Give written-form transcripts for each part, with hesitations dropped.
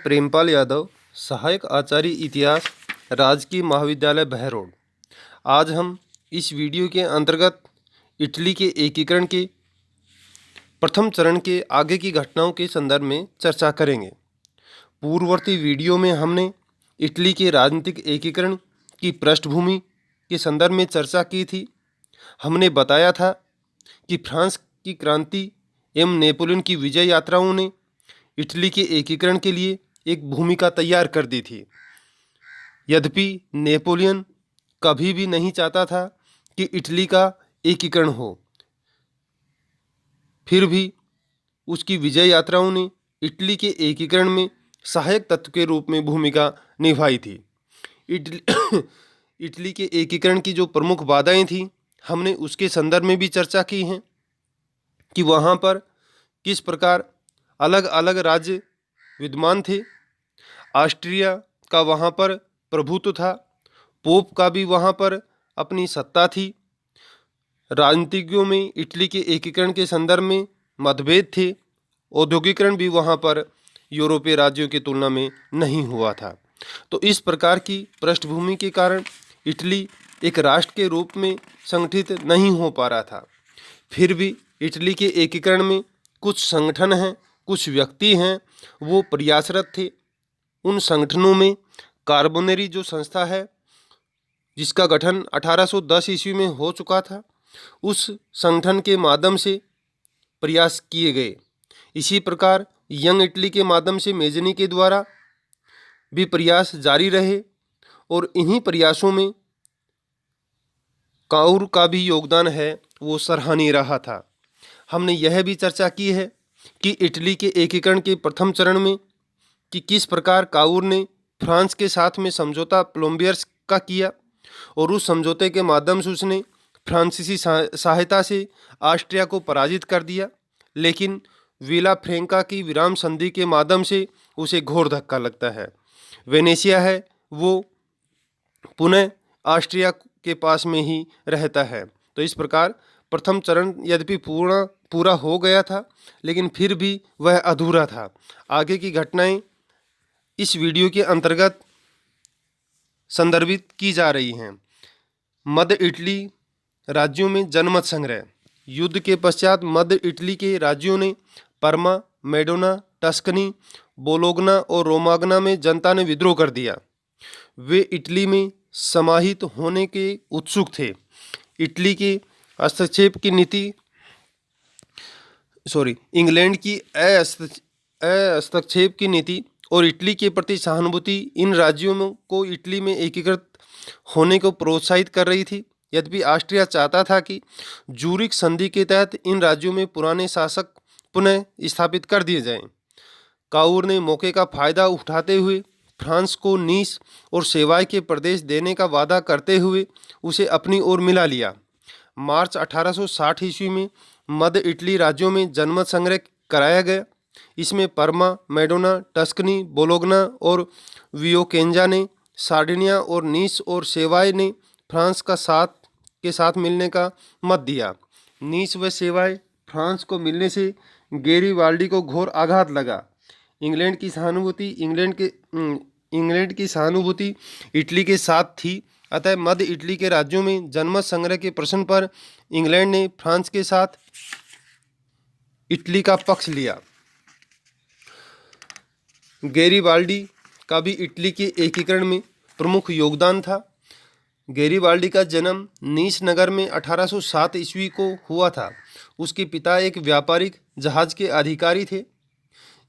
प्रेमपाल यादव, सहायक आचार्य इतिहास, राजकीय महाविद्यालय बहरोड। आज हम इस वीडियो के अंतर्गत इटली के एकीकरण के प्रथम चरण के आगे की घटनाओं के संदर्भ में चर्चा करेंगे। पूर्ववर्ती वीडियो में हमने इटली के राजनीतिक एकीकरण की पृष्ठभूमि के संदर्भ में चर्चा की थी। हमने बताया था कि फ्रांस की क्रांति एवं नेपोलियन की विजय यात्राओं ने इटली के एकीकरण के लिए एक भूमिका तैयार कर दी थी। यद्यपि नेपोलियन कभी भी नहीं चाहता था कि इटली का एकीकरण हो, फिर भी उसकी विजय यात्राओं ने इटली के एकीकरण में सहायक तत्व के रूप में भूमिका निभाई थी। इटली के एकीकरण की जो प्रमुख बाधाएं थीं, हमने उसके संदर्भ में भी चर्चा की हैं कि वहाँ पर किस प्रकार अलग अलग राज्य विद्यमान थे। ऑस्ट्रिया का वहाँ पर प्रभुत्व था, पोप का भी वहाँ पर अपनी सत्ता थी। राजनीतिज्ञों में इटली के एकीकरण के संदर्भ में मतभेद थे। औद्योगिकरण भी वहाँ पर यूरोपीय राज्यों की तुलना में नहीं हुआ था। तो इस प्रकार की पृष्ठभूमि के कारण इटली एक राष्ट्र के रूप में संगठित नहीं हो पा रहा था। फिर भी इटली के एकीकरण में कुछ संगठन हैं, कुछ व्यक्ति हैं, वो प्रयासरत थे। उन संगठनों में कार्बोनेरी जो संस्था है, जिसका गठन 1810 ईस्वी में हो चुका था, उस संगठन के माध्यम से प्रयास किए गए। इसी प्रकार यंग इटली के माध्यम से मेजनी के द्वारा भी प्रयास जारी रहे और इन्हीं प्रयासों में काउर का भी योगदान है, वो सराहनीय रहा था। हमने यह भी चर्चा की है कि इटली के एकीकरण के प्रथम चरण में कि किस प्रकार काउर ने फ्रांस के साथ में समझौता प्लोम्बियर्स का किया और उस समझौते के माध्यम से उसने फ्रांसीसी सहायता से ऑस्ट्रिया को पराजित कर दिया। लेकिन विला फ्रेंका की विराम संधि के माध्यम से उसे घोर धक्का लगता है। वेनेशिया है वो पुनः ऑस्ट्रिया के पास में ही रहता है। तो इस प्रकार प्रथम चरण यद्यपि पूरा हो गया था, लेकिन फिर भी वह अधूरा था। आगे की घटनाएं इस वीडियो के अंतर्गत संदर्भित की जा रही हैं। मध्य इटली राज्यों में जनमत संग्रह। युद्ध के पश्चात मध्य इटली के राज्यों ने परमा, मेडोना, टस्कनी, बोलोगना और रोमागना में जनता ने विद्रोह कर दिया। वे इटली में समाहित होने के उत्सुक थे। इटली के हस्तक्षेप की नीति इंग्लैंड की हस्तक्षेप की नीति और इटली के प्रति सहानुभूति इन राज्यों को इटली में एकीकृत होने को प्रोत्साहित कर रही थी। यद्यपि ऑस्ट्रिया चाहता था कि जूरिक संधि के तहत इन राज्यों में पुराने शासक पुनः स्थापित कर दिए जाएं। काउर ने मौके का फायदा उठाते हुए फ्रांस को नीस और सेवाय के प्रदेश देने का वादा करते हुए उसे अपनी ओर मिला लिया। मार्च 1860 ईस्वी में मध्य इटली राज्यों में जनमत संग्रह कराया गया। इसमें परमा, मेडोना, टस्कनी, बोलोगना और वियोकेंजा ने सार्डिनिया और नीस और सेवाय ने फ्रांस के साथ मिलने का मत दिया। नीस व सेवाय फ्रांस को मिलने से गैरीबाल्डी को घोर आघात लगा। इंग्लैंड की सहानुभूति इटली के साथ थी। अतः मध्य इटली के राज्यों में जनमत संग्रह के प्रश्न पर इंग्लैंड ने फ्रांस के साथ इटली का पक्ष लिया। गैरीबाल्डी का भी इटली के एकीकरण में प्रमुख योगदान था। गैरीबाल्डी का जन्म नीस नगर में 1807 ईस्वी को हुआ था। उसके पिता एक व्यापारिक जहाज के अधिकारी थे।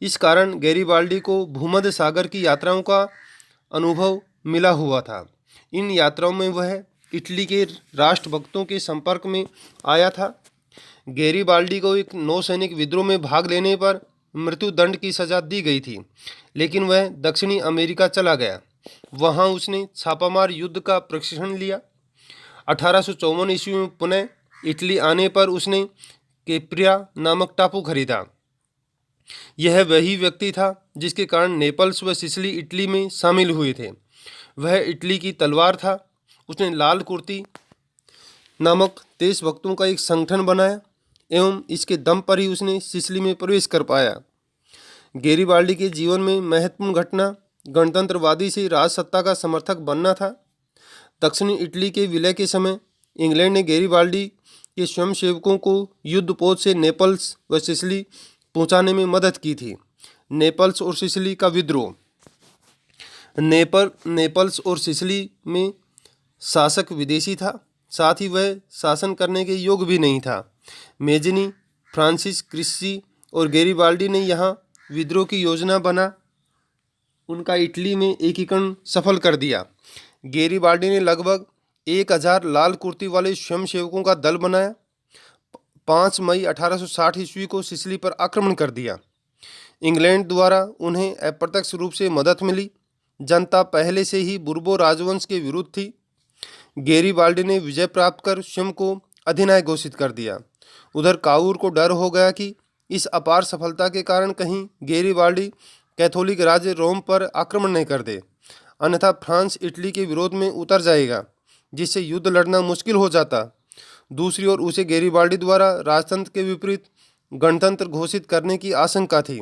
इस कारण गैरीबाल्डी को भूमध्य सागर की यात्राओं का अनुभव मिला हुआ था। इन यात्राओं में वह इटली के राष्ट्रभक्तों के संपर्क में आया था। गैरीबाल्डी को एक नौसैनिक विद्रोह में भाग लेने पर मृत्युदंड की सजा दी गई थी, लेकिन वह दक्षिणी अमेरिका चला गया। वहां उसने छापामार युद्ध का प्रशिक्षण लिया। 1854 ईस्वी में पुनः इटली आने पर उसने केप्रिया नामक टापू खरीदा। यह वही व्यक्ति था जिसके कारण नेपल्स व सिसिली इटली में शामिल हुए थे। वह इटली की तलवार था। उसने लाल कुर्ती नामक देशभक्तों का एक संगठन बनाया एवं इसके दम पर ही उसने सिसिली में प्रवेश कर पाया। गैरिबाल्डी के जीवन में महत्वपूर्ण घटना गणतंत्रवादी से राजसत्ता का समर्थक बनना था। दक्षिणी इटली के विलय के समय इंग्लैंड ने गैरिबाल्डी के स्वयंसेवकों को युद्धपोत से नेपल्स व सिसिली पहुंचाने में मदद की थी। नेपल्स और सिसिली का विद्रोह। नेपल्स और सिसिली में शासक विदेशी था, साथ ही वह शासन करने के योग्य भी नहीं था। मेजनी, फ्रांसिस क्रिस्ची और गैरिबाल्डी ने यहाँ विद्रोह की योजना बना उनका इटली में एकीकरण सफल कर दिया। गैरिबाल्डी ने लगभग 1000 लाल कुर्ती वाले स्वयंसेवकों का दल बनाया। 5 मई 1860 ईस्वी को सिसिली पर आक्रमण कर दिया। इंग्लैंड द्वारा उन्हें अप्रत्यक्ष रूप से मदद मिली। जनता पहले से ही बुर्बो राजवंश के विरुद्ध थी। गैरिबाल्डी ने विजय प्राप्त कर स्वयं को अधिनायक घोषित कर दिया। उधर काउर को डर हो गया कि इस अपार सफलता के कारण कहीं गैरिबाल्डी कैथोलिक राज्य रोम पर आक्रमण नहीं कर दे, अन्यथा फ्रांस इटली के विरोध में उतर जाएगा, जिससे युद्ध लड़ना मुश्किल हो जाता। दूसरी ओर उसे गैरिबाल्डी द्वारा राजतंत्र के विपरीत गणतंत्र घोषित करने की आशंका थी।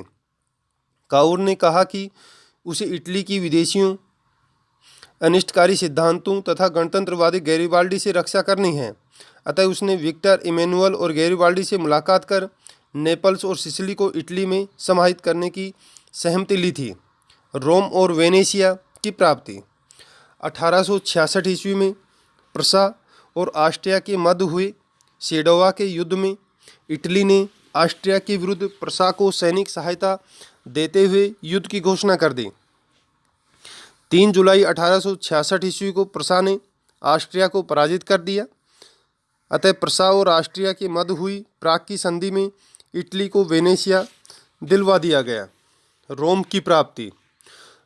काउर ने कहा कि उसे इटली की विदेशियों, अनिष्टकारी सिद्धांतों तथा गणतंत्रवादी गैरिबाल्डी से रक्षा करनी है। अतः उसने विक्टर इमैनुअल और गैरिबाल्डी से मुलाकात कर नेपल्स और सिसिली को इटली में समाहित करने की सहमति ली थी। रोम और वेनेशिया की प्राप्ति। 1866 ईस्वी में प्रसा और ऑस्ट्रिया के मध्य हुए सेडोवा के युद्ध में इटली ने ऑस्ट्रिया के विरुद्ध प्रसा को सैनिक सहायता देते हुए युद्ध की घोषणा कर दी। 3 जुलाई 1866 ईस्वी को प्रसा ने ऑस्ट्रिया को पराजित कर दिया। अतः प्रसा और ऑस्ट्रिया के मध्य हुई प्राग की संधि में इटली को वेनेशिया दिलवा दिया गया। रोम की प्राप्ति।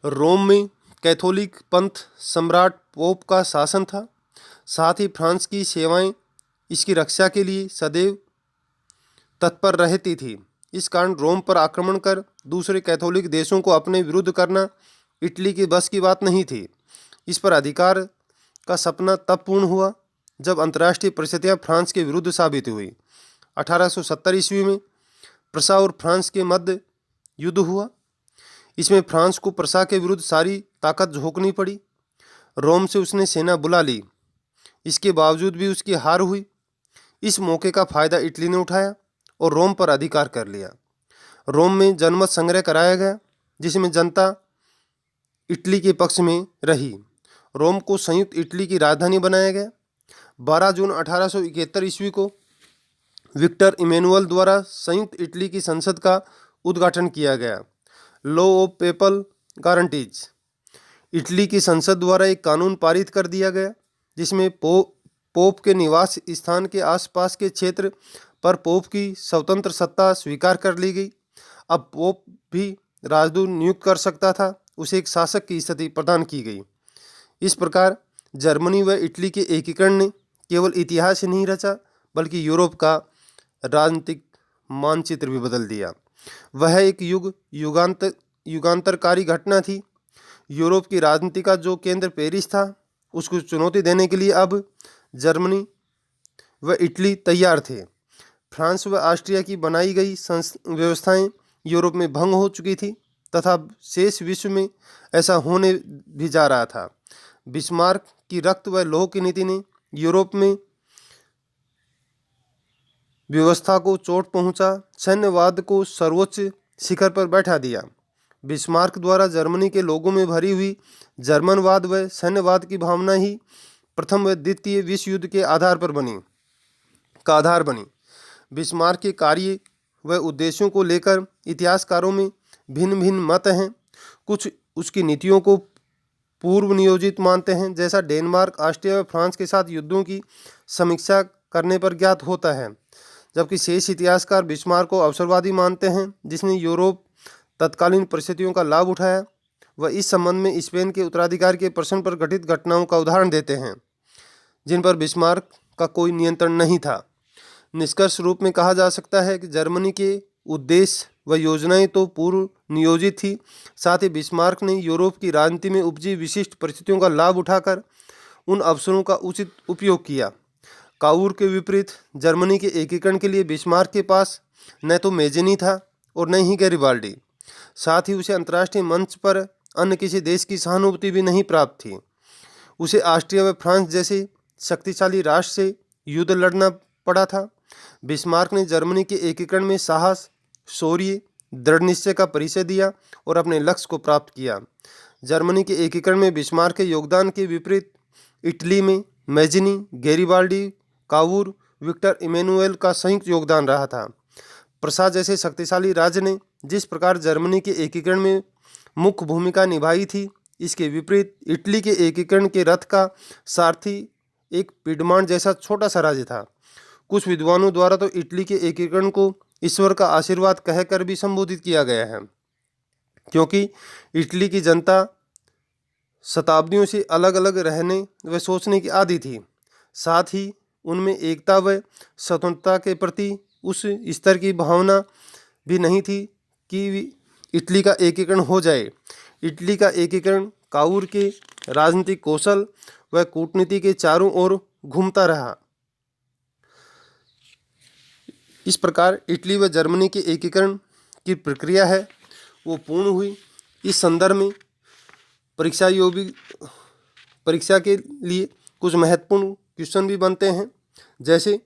रोम में कैथोलिक पंथ सम्राट पोप का शासन था। साथ ही फ्रांस की सेवाएं इसकी रक्षा के लिए सदैव तत्पर रहती थी। इस कारण रोम पर आक्रमण कर दूसरे कैथोलिक देशों को अपने विरुद्ध करना इटली के बस की बात नहीं थी। इस पर अधिकार का सपना तब पूर्ण हुआ जब अंतर्राष्ट्रीय परिस्थितियां फ्रांस के विरुद्ध साबित हुई। 1870 ईस्वी में प्रसा और फ्रांस के मध्य युद्ध हुआ। इसमें फ्रांस को प्रसा के विरुद्ध सारी ताकत झोंकनी पड़ी। रोम से उसने सेना बुला ली। इसके बावजूद भी उसकी हार हुई। इस मौके का फायदा इटली ने उठाया और रोम पर अधिकार कर लिया। रोम में जनमत संग्रह कराया गया, जिसमें जनता इटली के पक्ष में रही। रोम को संयुक्त इटली की राजधानी बनाया गया। 12 जून 1871 ईस्वी को विक्टर इमैनुअल द्वारा संयुक्त इटली की संसद का उद्घाटन किया गया। Law of PayPal guarantees. Italy की संसद द्वारा एक कानून पारित कर दिया गया, जिसमें पोप के निवास स्थान के आसपास के क्षेत्र पर पोप की स्वतंत्र सत्ता स्वीकार कर ली गई। अब पोप भी राजदूत नियुक्त कर सकता था। उसे एक शासक की स्थिति प्रदान की गई। इस प्रकार जर्मनी व इटली के एकीकरण ने केवल इतिहास ही नहीं रचा, बल्कि यूरोप का राजनीतिक मानचित्र भी बदल दिया। वह एक युगांतरकारी घटना थी। यूरोप की राजनीति का जो केंद्र पेरिस था, उसको चुनौती देने के लिए अब जर्मनी व इटली तैयार थे। फ्रांस व ऑस्ट्रिया की बनाई गई व्यवस्थाएं यूरोप में भंग हो चुकी थी तथा शेष विश्व में ऐसा होने भी जा रहा था। बिस्मार्क की रक्त व लौह की नीति ने यूरोप में व्यवस्था को चोट पहुंचा, सैन्यवाद को सर्वोच्च शिखर पर बैठा दिया। बिस्मार्क द्वारा जर्मनी के लोगों में भरी हुई जर्मनवाद व सैन्यवाद की भावना ही प्रथम व द्वितीय विश्व युद्ध के आधार बनी। बिस्मार्क के कार्य व उद्देश्यों को लेकर इतिहासकारों में भिन्न भिन्न मत हैं। कुछ उसकी नीतियों को पूर्व नियोजित मानते हैं, जैसा डेनमार्क, ऑस्ट्रिया व फ्रांस के साथ युद्धों की समीक्षा करने पर ज्ञात होता है, जबकि शेष इतिहासकार बिस्मार्क को अवसरवादी मानते हैं, जिसने यूरोप तत्कालीन परिस्थितियों का लाभ उठाया। वह इस संबंध में स्पेन के उत्तराधिकार के प्रश्न पर घटित घटनाओं का उदाहरण देते हैं, जिन पर बिस्मार्क का कोई नियंत्रण नहीं था। निष्कर्ष रूप में कहा जा सकता है कि जर्मनी के उद्देश्य व योजनाएं तो पूर्व नियोजित थी, साथ ही बिस्मार्क ने यूरोप की राजनीति में उपजी विशिष्ट परिस्थितियों का लाभ उठाकर उन अवसरों का उचित उपयोग किया। काउर के विपरीत जर्मनी के एकीकरण के लिए बिस्मार्क के पास न तो मेज़नी था और न ही गैरिबाल्डी। साथ ही उसे अंतर्राष्ट्रीय मंच पर अन्य किसी देश की सहानुभूति भी नहीं प्राप्त थी। उसे ऑस्ट्रिया व फ्रांस जैसे शक्तिशाली राष्ट्र से युद्ध लड़ना पड़ा था। बिस्मार्क ने जर्मनी के एकीकरण में साहस, शौर्य, दृढ़ निश्चय का परिचय दिया और अपने लक्ष्य को प्राप्त किया। जर्मनी के एकीकरण में बिस्मार्क के योगदान के विपरीत इटली में Mazzini, Garibaldi, Cavour, Victor Emmanuel का संयुक्त योगदान रहा था। प्रसा जैसे शक्तिशाली राज्य ने जिस प्रकार जर्मनी के एकीकरण में मुख्य भूमिका निभाई थी, इसके विपरीत इटली के एकीकरण के रथ का सारथी एक पिडमांट जैसा छोटा सा राज्य था। कुछ विद्वानों द्वारा तो इटली के एकीकरण को ईश्वर का आशीर्वाद कहकर भी संबोधित किया गया है, क्योंकि इटली की जनता शताब्दियों से अलग अलग रहने व सोचने की आदी थी। साथ ही उनमें एकता व स्वतंत्रता के प्रति उस स्तर की भावना भी नहीं थी कि इटली का एकीकरण हो जाए। इटली का एकीकरण कावूर के राजनीतिक कौशल व कूटनीति के चारों ओर घूमता रहा। इस प्रकार इटली व जर्मनी के एकीकरण की प्रक्रिया है वो पूर्ण हुई। इस संदर्भ में परीक्षा के लिए कुछ महत्वपूर्ण क्वेश्चन भी बनते हैं, जैसे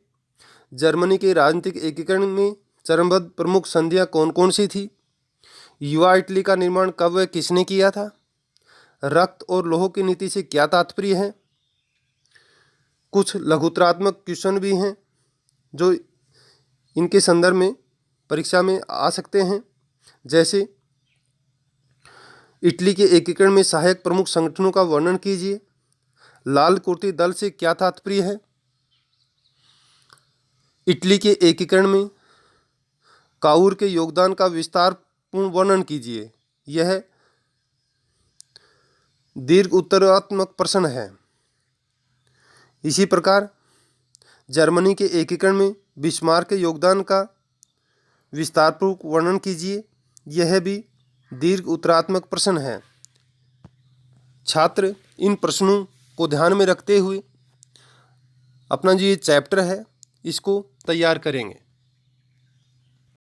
जर्मनी के राजनीतिक एकीकरण में चरणबद्ध प्रमुख संधियां कौन कौन सी थी, युवा इटली का निर्माण कब व किसने किया था, रक्त और लोह की नीति से क्या तात्पर्य है। कुछ लघुतरात्मक क्वेश्चन भी हैं जो इनके संदर्भ में परीक्षा में आ सकते हैं, जैसे इटली के एकीकरण में सहायक प्रमुख संगठनों का वर्णन कीजिए, लाल कुर्ती दल से क्या तात्पर्य है, इटली के एकीकरण में कावूर के योगदान का विस्तारपूर्ण वर्णन कीजिए। यह दीर्घ उत्तरात्मक प्रश्न है। इसी प्रकार जर्मनी के एकीकरण में बिस्मार्क के योगदान का विस्तारपूर्वक वर्णन कीजिए। यह भी दीर्घ उत्तरात्मक प्रश्न है। छात्र इन प्रश्नों को ध्यान में रखते हुए अपना जो ये चैप्टर है इसको तैयार करेंगे।